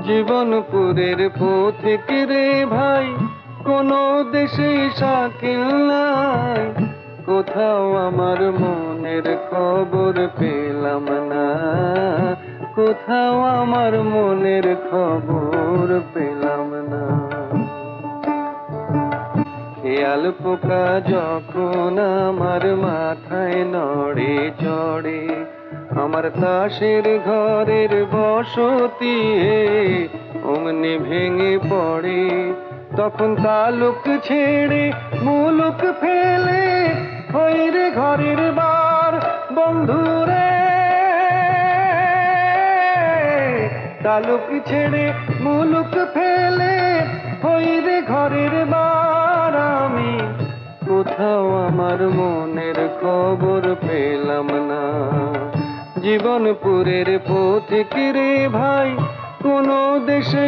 জীবনপুরের পথিক রে ভাই, কোনো দেশে শাকিল নাই। কোথাও আমার মনের খবর পেলাম না, কোথাও আমার মনের খবর পেলাম না। খেয়াল পোকা যখন আমার মাথায় নড়ে চড়ে, আমার তাসের ঘরের বসতি অমনি ভেঙে পড়ে। তখন তালুক ছেড়ে মুলুক ফেলে হই রে ঘরের বার বন্ধুরে। তালুক ছেড়ে মুলুক ফেলে হই রে ঘরের বার আমি। কোথাও আমার মনের খবর পেলাম না। জীবনপুরের পথিক রে ভাই, কোনো দেশে